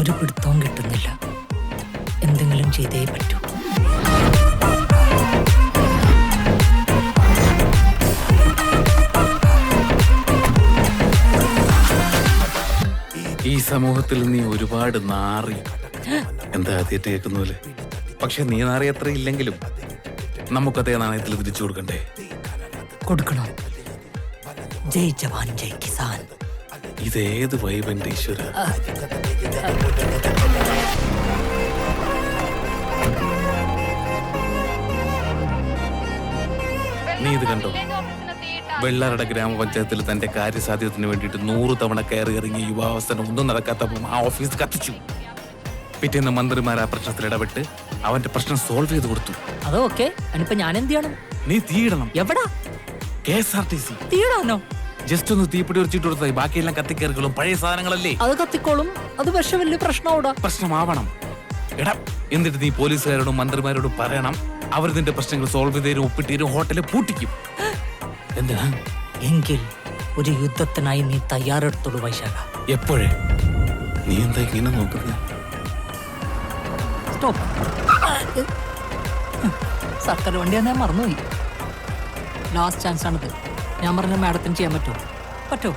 ഒരു പിടുത്തവും കിട്ടുന്നില്ല. എന്തെങ്കിലും ചെയ്തേ പറ്റൂ. ഈ സമൂഹത്തിൽ നീ ഒരുപാട് നാറി. എന്താ ആദ്യമായിട്ട് കേൾക്കുന്നൂല്ലേ? പക്ഷെ നീ നാറി അത്ര ഇല്ലെങ്കിലും നമുക്കതേ നാണയത്തിൽ തിരിച്ചു കൊടുക്കണ്ടേ? കൊടുക്കണം. ജയ് ജവാൻ ജയ് കിസാൻ. ഇതേത് വൈബന്റെ ഈശ്വര? നീ ഇത് കണ്ടോ? വെള്ളാറട ഗ്രാമപഞ്ചായത്തിൽ തന്റെ കാര്യസാധ്യത്തിന് വേണ്ടിയിട്ട് 100 തവണ കയറി ഇറങ്ങിയ യുവാവസ്ഥ ഒന്നും നടക്കാത്തപ്പം ആ ഓഫീസ് കത്തിച്ചു. പിറ്റേന്ന് മന്ത്രിമാർ ആ പ്രശ്നത്തിൽ ഇടപെട്ട് അവന്റെ പ്രശ്നം സോൾവ് ചെയ്ത് കൊടുത്തു. അതൊക്കെ അനിപ്പോ ഞാൻ എന്ത് ചെയ്യണം? നീ തീയിടണം. എവിടാ? KSRTC തീയിടാനോ? ജസ്റ്റ് ഒന്ന് തീപ്പിടി ഉറച്ചിട്ട് കൊടുത്തായി. ബാക്കിയെല്ലാം കത്തിക്കയറുകളും പഴയ സാധനങ്ങളല്ലേ. അത് കത്തിക്കോളും. അത് പക്ഷെ വലിയ പ്രശ്നമാവൂടാ. പ്രശ്നമാവണം. എടാ, എന്നിട്ട് നീ പോലീസുകാരോടും മന്ത്രിമാരോടും പറയണം, അവർ നിന്റെ പ്രശ്നങ്ങൾ സോൾവ് ചെയ്തേരും ഒപ്പിട്ടേരും ഹോട്ടലിൽ പൂട്ടിക്കും. എന്താ? എങ്കിൽ ഒരു യുദ്ധത്തിനായി നീ തയ്യാറെടുത്തോളൂ വൈശാഖ. എപ്പോഴേ? നീ എന്താ ഇങ്ങനെ നോക്കുന്നത്? സ്റ്റോപ്പ്. സർക്കാർ വണ്ടിയാ, ഞാൻ മറന്നുപോയി. ലാസ്റ്റ് ചാൻസ് ആണിത്. ഞാൻ പറഞ്ഞ മാഡത്തിന് ചെയ്യാൻ പറ്റുമോ? പറ്റുമോ?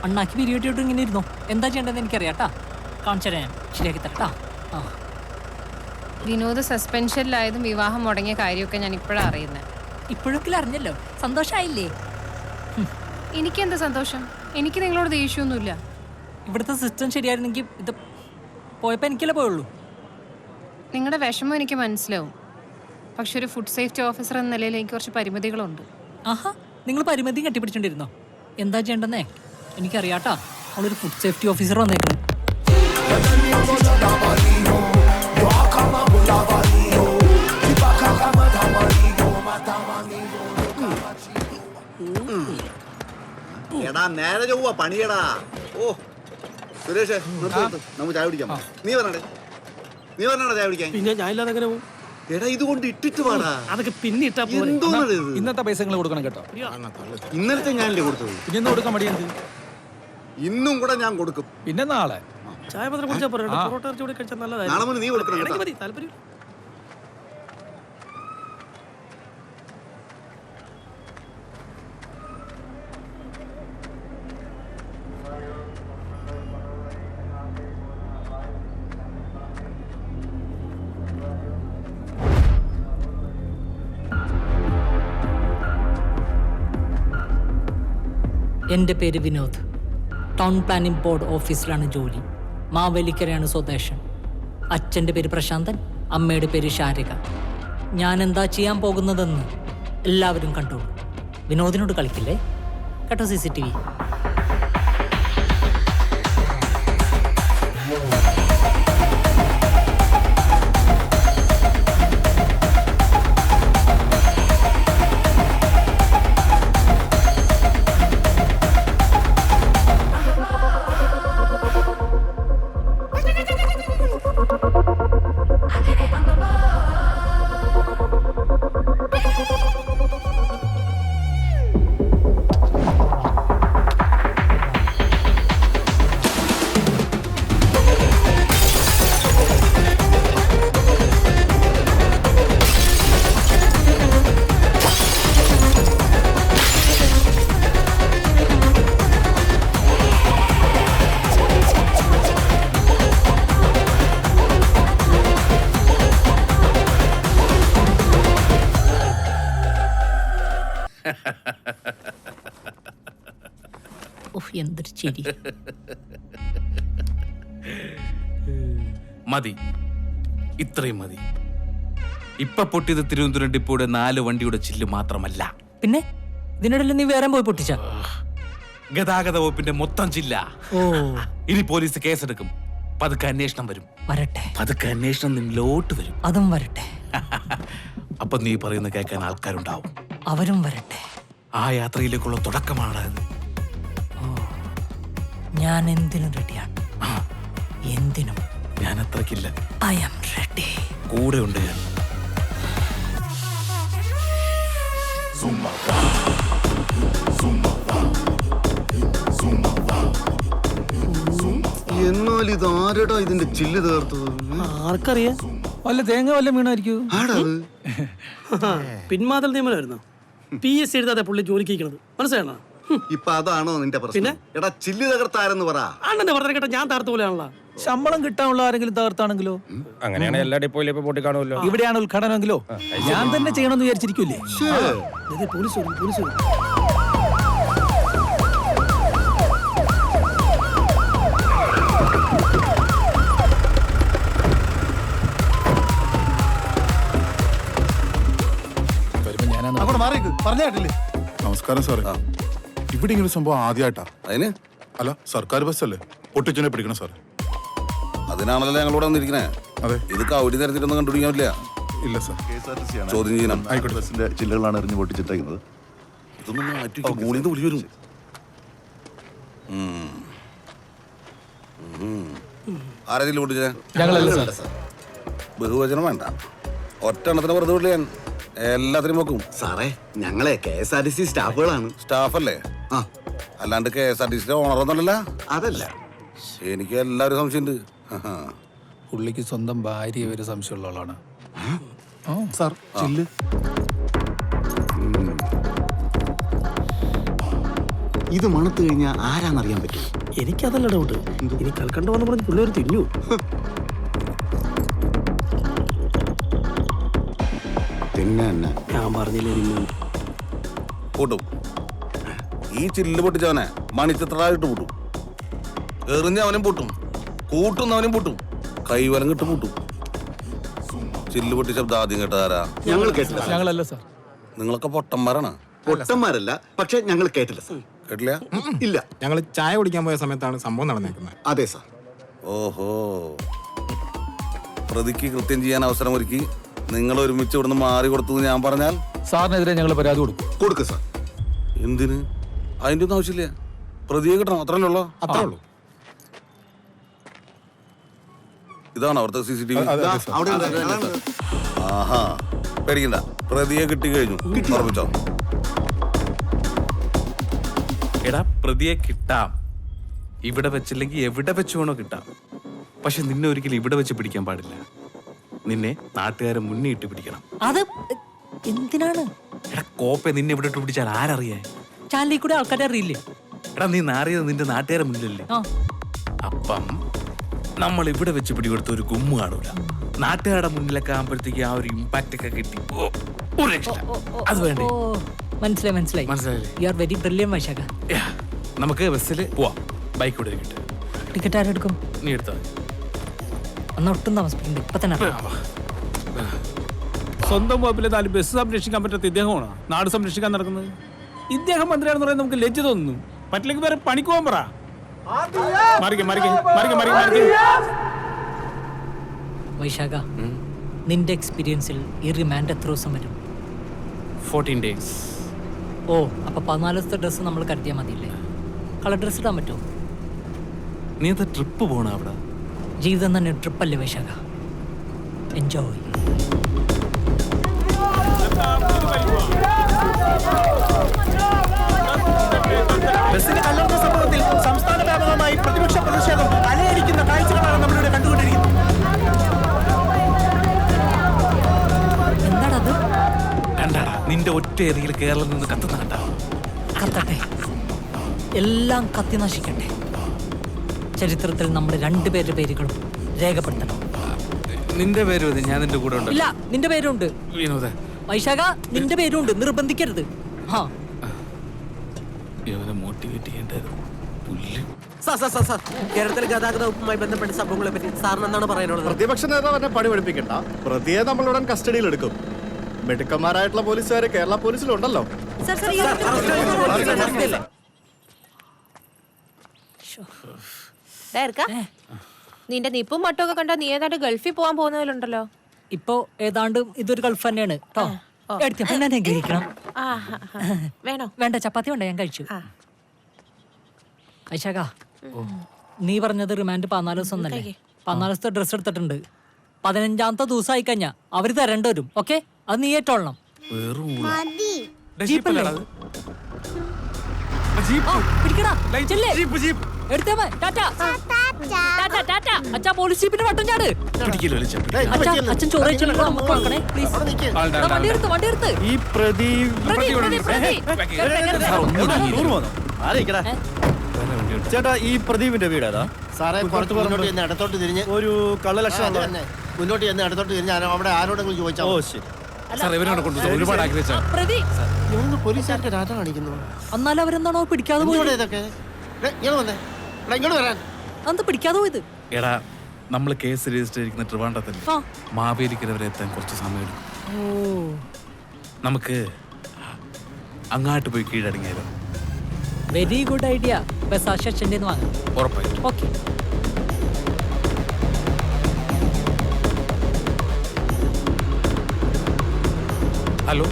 അണ്ണാക്കി പിരിയോട്ടിയോട്ട് ഇങ്ങനെ ഇരുന്നോ. എന്താ ചെയ്യേണ്ടതെന്ന് എനിക്കറിയാട്ടാ. കാണിച്ചു തരാം, ശരിയാക്കി തരട്ടാ. ആ, വിനോദ് സസ്പെൻഷനിലായതും വിവാഹം മുടങ്ങിയ കാര്യമൊക്കെ ഞാൻ ഇപ്പോഴാണ് അറിയുന്നത്. ഇപ്പോഴൊക്കെ അറിഞ്ഞല്ലോ. സന്തോഷമായില്ലേ? എനിക്കെന്താ സന്തോഷം? എനിക്ക് നിങ്ങളോട് ദേഷ്യമൊന്നുമില്ല. ഇവിടുത്തെ സിസ്റ്റം ശരിയായിരുന്നെങ്കിൽ ഇത് പോയപ്പോൾ എനിക്കല്ലേ പോയുള്ളൂ. നിങ്ങളുടെ വിഷമം എനിക്ക് മനസ്സിലാവും. പക്ഷെ ഒരു ഫുഡ് സേഫ്റ്റി ഓഫീസർ എന്ന നിലയിൽ എനിക്ക് കുറച്ച് പരിമിതികളുണ്ട്. ആഹാ, നിങ്ങൾ പരിമിതി കെട്ടിപ്പിടിച്ചോണ്ടിരുന്നോ? എന്താ ചെയ്യേണ്ടെന്നേ എനിക്കറിയാട്ടാ. അവളൊരു ഫുഡ് സേഫ്റ്റി ഓഫീസർ വന്നേക്കണം. എടാ നേരെ ചൊവ്വ പണിയടാ. ഓ സുരേഷ്, നമുക്ക് ചായ കുടിക്കാം. നീ പറഞ്ഞേ ചായ കുടിക്കാൻ. പിന്നെ ഞാൻ ഇല്ലാതെ എങ്ങനെ പോകും? എടാ ഇതുകൊണ്ട് ഇട്ടിട്ട് പാടാ. അതൊക്കെ പിന്നെ ഇട്ടാ എന്തോന്നത്? ഇന്നത്തെ പൈസ നിങ്ങൾ കൊടുക്കണം കേട്ടോ. ഇന്നലത്തെ ഞാനല്ലേ കൊടുത്തത്. പിന്നെ കൊടുക്കാൻ മടിയെന്ത്? ഇന്നും കൂടെ ഞാൻ കൊടുക്കും. പിന്നെ നാളെ ചായ പത്രം കുടിച്ചാൽ പോരാ. പൊറോട്ട ഇറച്ചി കൂടി കഴിച്ചാൽ നല്ലതായി. നാളെ മുതൽ നീ കൊടുക്കണം കേട്ടോ. മതി, താല്പര്യം. എൻ്റെ പേര് വിനോദ്. ടൗൺ പ്ലാനിംഗ് ബോർഡ് ഓഫീസിലാണ് ജോലി. മാവേലിക്കരയാണ് സ്വദേശം. അച്ഛൻ്റെ പേര് പ്രശാന്തൻ, അമ്മയുടെ പേര് ശാരിക. ഞാൻ എന്താ ചെയ്യാൻ പോകുന്നതെന്ന് എല്ലാവരും കണ്ടോളൂ. വിനോദിനോട് കളിക്കില്ലേ കേട്ടോ. CCTV. എന്തൊരു ചിരി. മതി, ഇത്രയും മതി. ഇപ്പൊ പൊട്ടിയത് തിരുവനന്തപുരം ഡിപ്പോയുടെ 4 വണ്ടിയുടെ ചില്ല് മാത്രമല്ല. പിന്നെ ഇതിനിടയിൽ നീ വേറെ പോയി പൊട്ടിച്ച? ഗതാഗത വകുപ്പിന്റെ മൊത്തം ചില്ല. ഓ, ഇനി പോലീസ് കേസെടുക്കും. പതുക്കെ അന്വേഷണം വരും. വരട്ടെ. പതുക്കെ അന്വേഷണം നിന്നിലോട്ട് വരും. അതും വരട്ടെ. അപ്പൊ നീ പറയുന്ന കേൾക്കാൻ ആൾക്കാരുണ്ടാവും. അവരും വരട്ടെ. ആ യാത്രയിലേക്കുള്ള തുടക്കമാണ്. ഞാൻ എന്തിനും റെഡിയാണ്. എന്തിനും. ഞാൻ അത്രക്കില്ല. I am ready. കൂടെ ഉണ്ട് ഞാൻ. എന്നോ എന്നാലും ഇത് ആരടാ ഇതിന്റെ ചില്ല് തീർത്തത്? ആർക്കറിയാം? വല്ല തേങ്ങ വല്ല വീണായിരിക്കൂ. ആടാ അത്? പിന്മാതൽ നിയമനമായിരുന്നു. PS എഴുതാതെ പുള്ളി ജോലിക്ക് ഇരിക്കണത് മനസ്സിലാണോ? ഇപ്പൊ അതാണോ നിന്റെ പ്രശ്നം? എടാ ചില്ല് തകർത്താരെന്ന് പറ. അണ്ണന്റെ പറഞ്ഞ കേട്ടോ, ഞാൻ താർത്ത പോലെയാണല്ലോ. ശമ്പളം കിട്ടാനുള്ള ആരെങ്കിലും തകർത്താണെങ്കിലോ? അങ്ങനെയാണ് എല്ലാ ഡിപ്പോയിലും ഇപ്പൊ പൊട്ടി കാണുമല്ലോ. ഇവിടെയാണ് ഉദ്ഘാടനമെങ്കിലോ ഞാൻ തന്നെ ചെയ്യണമെന്ന് വിചാരിച്ചിരിക്കൂലേ? പോലീസ് വരും, പോലീസ് വരും. നമസ്കാരം സാറേ. ഇവിടെ ഇങ്ങനെ ഒരു സംഭവം ആദ്യമായിട്ടാ. അതിന് അല്ല, സർക്കാർ ബസ്സല്ലേ പൊട്ടിച്ചനെ പിടിക്കണം സാറേ. അതിനാണല്ലോ ഞങ്ങളിവിടെ വന്നിരിക്കണേ. അതെ. ഇത് കൗടി തരത്തിലൊന്നും കണ്ടുപിടിക്കാൻ പറ്റില്ല. ഇല്ല സാർ. ചോദ്യം ചെയ്യണം. ആയിക്കോട്ടെ. ബസിന്റെ ചില്ലുകളാണ് എറിഞ്ഞു പൊട്ടിച്ചിട്ടേക്കുന്നത്. ഇതൊന്നും മാറ്റി മൂളിന്ന് വിളി വരും. ആരെങ്കിലും പൊട്ടിച്ചേ? ഞങ്ങളല്ല സാർ. ബഹുവചനം വേണ്ട. ഒറ്റ എണ്ണത്തിന് വെറുതെ വിളില്ല ഞാൻ. എല്ലാത്തിനും വെക്കും. സാറേ, ഞങ്ങളെ KSRTC സ്റ്റാഫുകളാണ്. സ്റ്റാഫല്ലേ? ആ, അല്ലാണ്ട് KSRTC ഓണറൊന്നുമല്ല. അതല്ല. എനിക്ക് എല്ലാവരും സംശയമുണ്ട്. പുള്ളിക്ക് സ്വന്തം ഭാര്യ ഒരു സംശയമുള്ള ആളാണ്. സാർ ചില്ല്. ഇത് മണത്ത് കഴിഞ്ഞാൽ ആരാന്നറിയാൻ പറ്റും. എനിക്കതല്ല ഡൗട്ട്. ഇനി കൽക്കണ്ട വന്ന് പറഞ്ഞ് പിള്ളേർ തിന്നു. പിന്നെ തന്നെ ഞാൻ പറഞ്ഞില്ലേ തിന്നു. കൂട്ടും. ഈ ചില്ല് പൊട്ടിച്ചവനെ മണിച്ചിത്രായിട്ട് പൂട്ടും. എറിഞ്ഞവനും പൂട്ടും, കൂട്ടുന്നവനും പൂട്ടും, കൈവലം കിട്ടും പൂട്ടും. ചില്ല് പൊട്ടി ശബ്ദം ആദ്യം കേട്ടതാരാ? ഞങ്ങൾ കേട്ടില്ല. ഞങ്ങളല്ല സാർ. നിങ്ങളൊക്കെ പൊട്ടന്മാരാണ്. പൊട്ടന്മാരല്ല, പക്ഷെ ഞങ്ങൾ കേട്ടില്ല സാർ. കേട്ടില്ല? ഇല്ല. ഞങ്ങൾ ചായ കുടിക്കാൻ പോയ സമയത്താണ് സംഭവം നടന്നേക്കുന്നത്. അതെ സാർ. ഓഹോ. പ്രതിക്ക് കൃത്യം ചെയ്യാൻ അവസരം ഒരുക്കി നിങ്ങൾ ഒരുമിച്ച് ഇവിടുന്ന് മാറി കൊടുത്തു ഞാൻ പറഞ്ഞാൽ സാറിനെതിരെ ഞങ്ങൾ പരാതി കൊടുക്കും. കൊടുക്ക് സാർ. എന്തിന്? അതിൻ്റെ ഒന്നും ആവശ്യമില്ല. പ്രതിയെ കിട്ടണം, അത്രല്ലേ ഉള്ളൂ. അത്രേ ഉള്ളൂ. ഇതാണ് അവിടുത്തെ CCTV. അവിടെ ഉണ്ട്, അതാണ്. ആഹാ, പേടിക്കണ്ട. പ്രതിയെ കിട്ടി കഴിഞ്ഞു. ഉറപ്പിച്ചോ? എടാ, പ്രതിയെ കിട്ടാം. ഇവിടെ വെച്ചില്ലെങ്കിൽ എവിടെ വെച്ച് വേണോ കിട്ടാം. പക്ഷെ നിന്നെ ഒരിക്കലും ഇവിടെ വെച്ച് പിടിക്കാൻ പാടില്ല. നിന്നെ നാട്ടുകാരെ മുന്നേ ഇട്ട് പിടിക്കണം. അത് എന്തിനാണ്? എടാ കോപ്പെ, നിന്നെ ഇവിടെ ഇട്ട് പിടിച്ചാൽ ആരറിയാൻ? ചാനലിൽ കൂടെ ആൾക്കാരെ അറിയില്ലേ? എടാ നീ നാറിയത് നിന്റെ നാട്ടുകാരെ മുന്നിലല്ലേ? ആ, അപ്പം നമ്മൾ ഇവിടെ വെച്ച് പിടികൊടുത്ത ഒരു ഗുമ്മ് കാണൂല. നാട്ടുകാരുടെ മുന്നിലൊക്കെ ആകുമ്പോഴത്തേക്ക് ആ ഒരു ഇമ്പാക്റ്റ് ഒക്കെ കിട്ടി. ഒരു രക്ഷയില്ല. അത് വേണ്ടേ? ഓ, മനസ്സിലായി മനസ്സിലായി. മനസ്സിലായില്ലേ? യു ആർ വെരി ബ്രില്യൻ വൈശാഖ. നമുക്ക് ബസ്സിൽ പോവാം. ബൈക്ക് കൂടെ കിട്ടും. ടിക്കറ്റ് ആരെടുക്കും? നീ എടുത്താൽ അന്ന് ഒട്ടും താമസിപ്പിക്കണ്ട, ഇപ്പൊ തന്നെ ഇറങ്ങാം. സ്വന്തം വകുപ്പിലെ 4 ബസ് സംരക്ഷിക്കാൻ പറ്റാത്ത ഇദ്ദേഹമാണ് നാട് സംരക്ഷിക്കാൻ നടക്കുന്നത്. ഇദ്ദേഹം മന്ത്രിയാണെന്ന് പറയാൻ നമുക്ക് ലജ്ജ തോന്നുന്നു. പറ്റില്ലെങ്കിൽ വേറെ പണിക്ക് പോകാൻ പറ. വൈശാഖ, നിന്റെ എക്സ്പീരിയൻസിൽ ഈ റിമാൻഡ് എത്ര ദിവസം വരും? 14 days. ഓ, അപ്പൊ 14 ദിവസത്തെ ഡ്രസ്സ് നമ്മൾ കരുതിയാൽ മതിയില്ലേ? കളർ ഡ്രസ്സ് ഇടാൻ പറ്റുമോ? നീ എന്താ ട്രിപ്പ് പോണ അവിടെ? ജീവിതം തന്നെ ട്രിപ്പല്ലേ വൈശാഖ? എൻജോയ്. ബസ്സിന് കല്ലെടുത്ത സംഭവത്തിൽ സംസ്ഥാന വ്യാപകമായി പ്രതിപക്ഷ പ്രതിഷേധം അലയടിക്കുന്ന കാഴ്ചകളാണ് നമ്മളിവിടെ കണ്ടുകൊണ്ടിരിക്കുന്നത്. എന്താണത്? കണ്ടാടാ, നിന്റെ ഒറ്റ ഏരിയയിൽ കേരളം നിന്ന് കത്തുന്ന കണ്ടാ? കത്തട്ടെ, എല്ലാം കത്തി നശിക്കട്ടെ. ചരിത്രത്തിൽ നമ്മൾ 2 പേരുടെ പേരുകളും രേഖപ്പെടുത്തണം. നിന്റെ പേര് മതി, ഞാൻ നിന്റെ കൂടെ ഉണ്ട്. ഇല്ല, നിന്റെ പേരുണ്ട്. വിനോദ, വൈശാഖ, നിന്റെ പേരുണ്ട്. നിർബന്ധിക്കരുത്. ആ, ഇവനെ മോട്ടിവേറ്റ് ചെയ്യേണ്ടായിരുന്നു. പുല്ല്. കേരളത്തിലെ ഗതാഗത വകുപ്പുമായി ബന്ധപ്പെട്ട സംഭവങ്ങളെ പറ്റി സാറിന് എന്താണ് പറയാനുള്ളത്? പ്രതിപക്ഷ നേതാവിനെ പണി പഠിപ്പിക്കണ്ട. പ്രതിയെ നമ്മളുടൻ കസ്റ്റഡിയിൽ എടുക്കും. മിടുക്കന്മാരായിട്ടുള്ള പോലീസുകാര് കേരള പോലീസിലുണ്ടല്ലോ. നിന്റെ നിപ്പും മട്ടും ഒക്കെ കണ്ടാ നീ ഏതാണ്ട് ഗൾഫിൽ പോകാൻ പോകുന്നതിലുണ്ടല്ലോ. ഇപ്പോ ഏതാണ്ട് ഇതൊരു ഗൾഫ് തന്നെയാണ് കേട്ടോ. എടുത്ത പെണ്ണെ ഗ്രഹിക്കണം. വേണോ? വേണ്ട, ചപ്പാത്തി വേണ്ട, ഞാൻ കഴിച്ചു. വൈശാഖ, നീ പറഞ്ഞത് റിമാൻഡ് 14 ദിവസം എന്നല്ലേ? 14 ദിവസത്തെ ഡ്രസ് എടുത്തിട്ടുണ്ട്. 15ാമത്തെ ദിവസമായി കഴിഞ്ഞാ അവര് തരേണ്ടി വരും. ഓക്കെ, അത് നീ ഏറ്റോളണം. ജീപ്പല്ലേ? ആ, പിടിക്കടാ. ചെല്ലേ. എടുത്തേ, ടാറ്റാ. അച്ഛാ പോലീസ് ജീപ്പിന് വട്ടം ചാട്. പിടിക്കില്ല വിളിച്ച അച്ഛാ അച്ഛൻ ചോറ് കഴിച്ചിട്ടുണ്ടോ? നമുക്ക് കൊടുക്കണേ പ്ലീസ്. വണ്ടി എടുത്ത് ഈ പ്രദീപ് ചേട്ടാ ഈ പ്രദീപിന്റെ വീട് ഏതാ? സാറേ കുറച്ച് മുന്നോട്ട് ചെന്ന് ഇടത്തോട്ട് തിരിഞ്ഞ് ഒരു കള്ളലക്ഷണം മുന്നോട്ട് ചെന്ന് ഇടത്തോട്ട് തിരിഞ്ഞ് അവിടെ ആരോടെങ്കിലും ചോദിച്ചാൽ ഓ ശരി. സാർ ഇവരോട് കൊണ്ടുപോയി ഒരുപാട് ആഗ്രഹിച്ചാണ്. പ്രതി പോലീസുകാർക്ക് രാജ കാണിക്കുന്നു. എന്നാലും അവരെന്താണോ പിടിക്കാതെ പോയത്? ഇതൊക്കെ ഇങ്ങോട്ട് വന്നേ, ഇങ്ങോട്ട് വരാൻ. അന്ത് പിടിക്കാതെ പോയത്? എടാ നമ്മൾ കേസ് രജിസ്റ്റർ ചെയ്തിരിക്കുന്ന ട്രിവാൻഡ്രത്തിൽ ആ. മാവേലിക്കര വരെ എത്താൻ കുറച്ച് സമയം എടുക്കും. ഓ നമുക്ക് അങ്ങാട്ട് പോയി കീഴടങ്ങിയാലോ? Very good idea. ബസ് ആ ശശന്റെ വാങ്ങാം. ഉറപ്പായിട്ടും. ഓക്കെ. ഹലോ,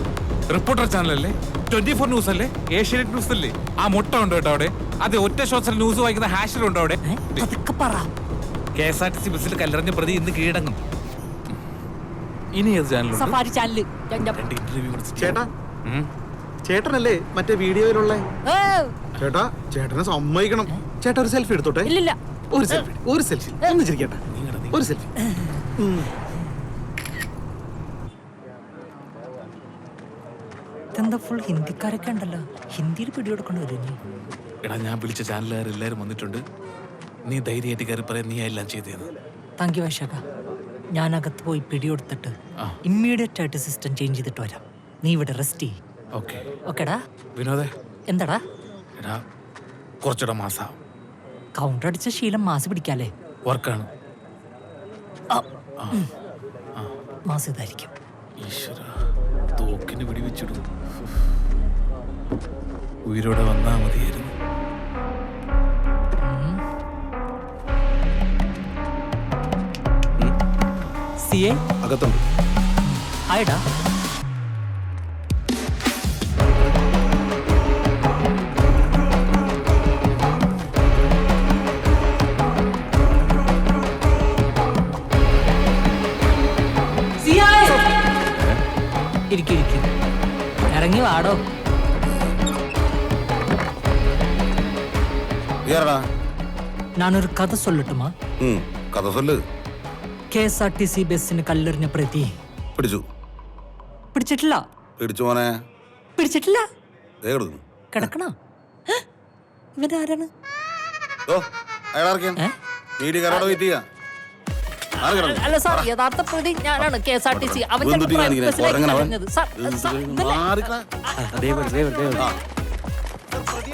റിപ്പോർട്ടർ ചാനലല്ലേ? 24 ന്യൂസ് അല്ലേ? ഏഷ്യാനെറ്റ് ന്യൂസ് അല്ലേ? ആ മുട്ട ഉണ്ട് കേട്ടോ അവിടെ. അതെ, ഒറ്റ ഷോസിൽ ന്യൂസ് വായിക്കുന്ന ഹാഷിലുണ്ടോ അവിടെ? അതൊക്കെ പറ. KSRTC ബസ്സിൽ കല്ലെറിഞ്ഞ പ്രതി ഇന്ന് കീഴടങ്ങും. ഇനി ഏത് ചാനലുണ്ട്? Safari channel. രണ്ട് ഇന്റർവ്യൂ ചേട്ടാ ചേട്ടനല്ലേ മറ്റേ വീഡിയോയിലുള്ള? ചേട്ടാ ചേട്ടനെ സമ്മതിക്കണം. ചേട്ടാ ഒരു സെൽഫി എടുത്തോട്ടെ. ഇല്ലില്ല. ഒരു സെൽഫി ഒന്ന് ചിരിക്കട്ടെ. ഒരു സെൽഫി. ഇതെന്താ ഫുൾ ഹിന്ദിക്കാരൊക്കെ ഉണ്ടല്ലോ. ഹിന്ദിയിൽ പിടികൊടുക്കേണ്ടി വരും ഇനി. എടാ, ഞാൻ വിളിച്ച ചാനലുകാർ എല്ലാവരും വന്നിട്ടുണ്ട്. നീ ധൈര്യമായിട്ട് കയറി പറയാൻ നീ എല്ലാം ചെയ്തത്. താങ്ക് യു വൈശാഖ. ഞാൻ അകത്ത് പോയി പിടികൊടുത്തിട്ട് ഇമ്മീഡിയറ്റ് ആയിട്ട് സിസ്റ്റം ചേഞ്ച് ചെയ്തിട്ട് വരാം. നീ ഇവിടെ റെസ്റ്റ് ചെയ്യ്. ഓക്കെ. ഓക്കെടാ. വിനോദേ, എന്താടാ? എടാ കുറച്ചുകൂടെ മാസം കൗണ്ടർ അടിച്ച ശീലം മാസ് പിടിക്കാല്ലേ? വർക്കാണ്. മാസ് ഇതായിരിക്കും. ഈശ്വര, തോക്കിന് വെടിവെച്ചിടും. ഉയരോടെ വന്നാ മതിയായിരുന്നു. സിയെ അകത്തുണ്ട്. ആയിടാ. ഇരിക്കും ഇറങ്ങി വാടോ. ഞാനൊരു കഥ சொல்லட்டுமா? കഥ സൊല്ല്. KSRTC ബസ്സിന് കല്ലെറിഞ്ഞ പ്രതി പിടിച്ചു. പിടിച്ചിട്ടില്ല. പിടിച്ചു മോനെ. പിടിച്ചിട്ടില്ല. ദേ കിടക്കുന്നു. കിടക്കണ. ഇവരാരാണ്? മീഡിയക്കാരോട് വെയിറ്റ് ചെയ്യാം. അല്ല സാർ, യഥാർത്ഥ പ്രതി ഞാനാണ്. KSRTC അവൻ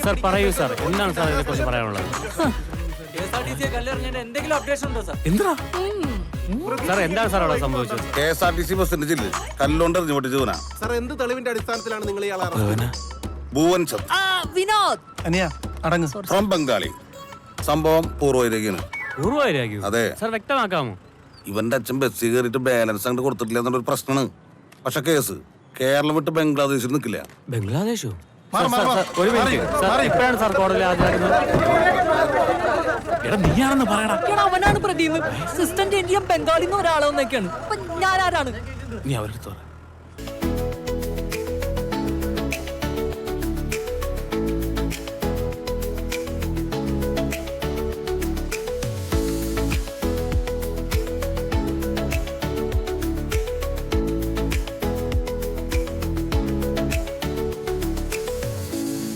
സാർ പറയൂ സാർ, എന്താണ് സാർ ഇതിനെക്കുറിച്ച് പറയാനുള്ളത്? സാർ എന്താണ് സാർ അവിടെ സംഭവിച്ചത്? KSRTC ബസ്സിന്റെ ചില്ല് കല്ലുകൊണ്ട് എറിഞ്ഞു പൊട്ടിച്ചവനാ. സാർ എന്ത് തെളിവിന്റെ അടിസ്ഥാനത്തിലാണ് നിങ്ങൾ ഇയാളെ ഭുവൻ ചന്ദ് ഫ്രം ബംഗാളി. സംഭവം പൂർവ്വയിലേക്കാണ്. അതെ. സാർ വ്യക്തമാക്കാമോ? ഇവന്റെ അച്ഛൻ ബസ്സിൽ കയറിയിട്ട് ബാലൻസ് അങ്ങോട്ട് കൊടുത്തിട്ടില്ല എന്നുള്ളൊരു പ്രശ്നമാണ്. പക്ഷെ കേസ് കേരളം വിട്ട് ബംഗ്ലാദേശിൽ നിൽക്കില്ല. ബംഗ്ലാദേശോ? ഒരു മിനിറ്റ് സാർ, ഇപ്പോഴാണ് സാർ കോടതിയിൽ ഹാജരാക്കുന്നത്. എടാ, നീയാണെന്ന് പറയടാ. അവനാണ് പ്രതി. സിസ്റ്റം ചേഞ്ച് ചെയ്യാൻ ബംഗാളിന്ന് ഒരാളെന്നൊക്കെയാണ്. ഞാൻ ആരാണ്? നീ അവരെടുത്ത് പറ.